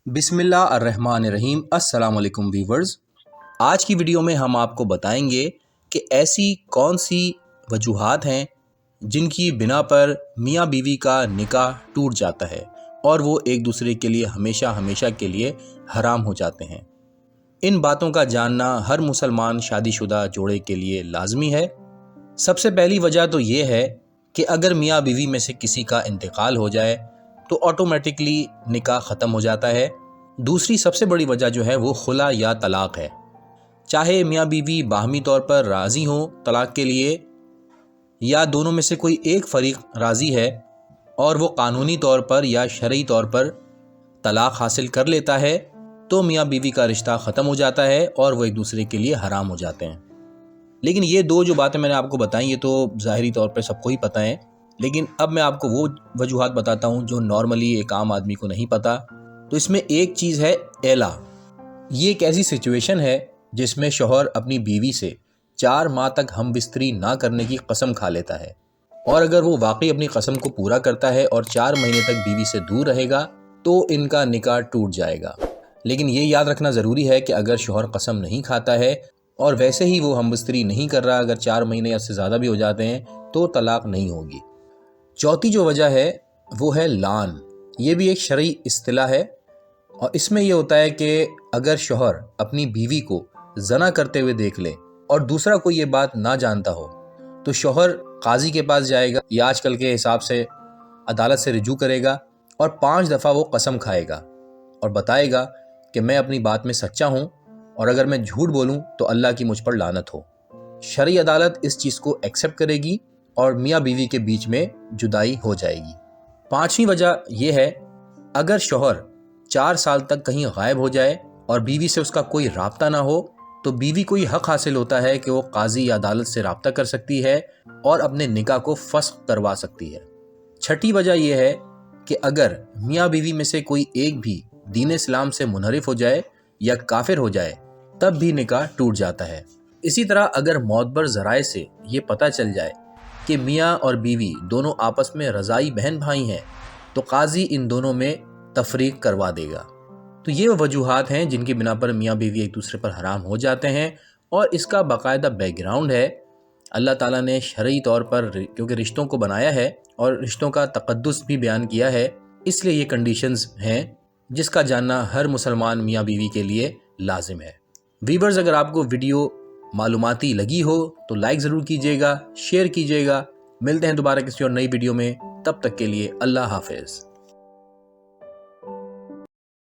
بسم اللہ الرحمن الرحیم۔ السلام علیکم ویورز، آج کی ویڈیو میں ہم آپ کو بتائیں گے کہ ایسی کون سی وجوہات ہیں جن کی بنا پر میاں بیوی کا نکاح ٹوٹ جاتا ہے اور وہ ایک دوسرے کے لیے ہمیشہ کے لیے حرام ہو جاتے ہیں۔ ان باتوں کا جاننا ہر مسلمان شادی شدہ جوڑے کے لیے لازمی ہے۔ سب سے پہلی وجہ تو یہ ہے کہ اگر میاں بیوی میں سے کسی کا انتقال ہو جائے تو آٹومیٹکلی نکاح ختم ہو جاتا ہے۔ دوسری سب سے بڑی وجہ جو ہے وہ خلا یا طلاق ہے۔ چاہے میاں بیوی باہمی طور پر راضی ہوں طلاق کے لیے یا دونوں میں سے کوئی ایک فریق راضی ہے اور وہ قانونی طور پر یا شرعی طور پر طلاق حاصل کر لیتا ہے تو میاں بیوی کا رشتہ ختم ہو جاتا ہے اور وہ ایک دوسرے کے لیے حرام ہو جاتے ہیں۔ لیکن یہ دو جو باتیں میں نے آپ کو بتائیں یہ تو ظاہری طور پر سب کو ہی پتہ ہیں، لیکن اب میں آپ کو وہ وجوہات بتاتا ہوں جو نارملی ایک عام آدمی کو نہیں پتہ۔ تو اس میں ایک چیز ہے ایلا۔ یہ ایک ایسی سچویشن ہے جس میں شوہر اپنی بیوی سے 4 ماہ تک ہم بستری نہ کرنے کی قسم کھا لیتا ہے، اور اگر وہ واقعی اپنی قسم کو پورا کرتا ہے اور 4 مہینے تک بیوی سے دور رہے گا تو ان کا نکاح ٹوٹ جائے گا۔ لیکن یہ یاد رکھنا ضروری ہے کہ اگر شوہر قسم نہیں کھاتا ہے اور ویسے ہی وہ ہم بستری نہیں کر رہا، اگر 4 مہینے یا اس سے زیادہ بھی ہو جاتے ہیں تو طلاق نہیں ہوگی۔ چوتھی جو وجہ ہے وہ ہے لعن۔ یہ بھی ایک شرعی اصطلاح ہے اور اس میں یہ ہوتا ہے کہ اگر شوہر اپنی بیوی کو زنا کرتے ہوئے دیکھ لے اور دوسرا کوئی یہ بات نہ جانتا ہو تو شوہر قاضی کے پاس جائے گا یا آج کل کے حساب سے عدالت سے رجوع کرے گا اور 5 دفعہ وہ قسم کھائے گا اور بتائے گا کہ میں اپنی بات میں سچا ہوں اور اگر میں جھوٹ بولوں تو اللہ کی مجھ پر لعنت ہو۔ شرعی عدالت اس چیز کو ایکسیپٹ کرے گی اور میاں بیوی کے بیچ میں جدائی ہو جائے گی۔ 5ویں وجہ یہ ہے اگر شوہر 4 سال تک کہیں غائب ہو جائے اور بیوی سے اس کا کوئی رابطہ نہ ہو تو بیوی کو یہ حق حاصل ہوتا ہے کہ وہ قاضی یا عدالت سے رابطہ کر سکتی ہے اور اپنے نکاح کو فسخ کروا سکتی ہے۔ 6ٹھی وجہ یہ ہے کہ اگر میاں بیوی میں سے کوئی ایک بھی دین اسلام سے منحرف ہو جائے یا کافر ہو جائے تب بھی نکاح ٹوٹ جاتا ہے۔ اسی طرح اگر معتبر ذرائع سے یہ پتہ چل جائے کہ میاں اور بیوی دونوں آپس میں رضائی بہن بھائی ہیں تو قاضی ان دونوں میں تفریق کروا دے گا۔ تو یہ وجوہات ہیں جن کی بنا پر میاں بیوی ایک دوسرے پر حرام ہو جاتے ہیں، اور اس کا باقاعدہ بیک گراؤنڈ ہے۔ اللہ تعالیٰ نے شرعی طور پر کیونکہ رشتوں کو بنایا ہے اور رشتوں کا تقدس بھی بیان کیا ہے، اس لیے یہ کنڈیشنز ہیں جس کا جاننا ہر مسلمان میاں بیوی کے لیے لازم ہے۔ ویورز، اگر آپ کو ویڈیو معلوماتی لگی ہو تو لائک ضرور کیجیے گا، شیئر کیجیے گا۔ ملتے ہیں دوبارہ کسی اور نئی ویڈیو میں، تب تک کے لیے اللہ حافظ۔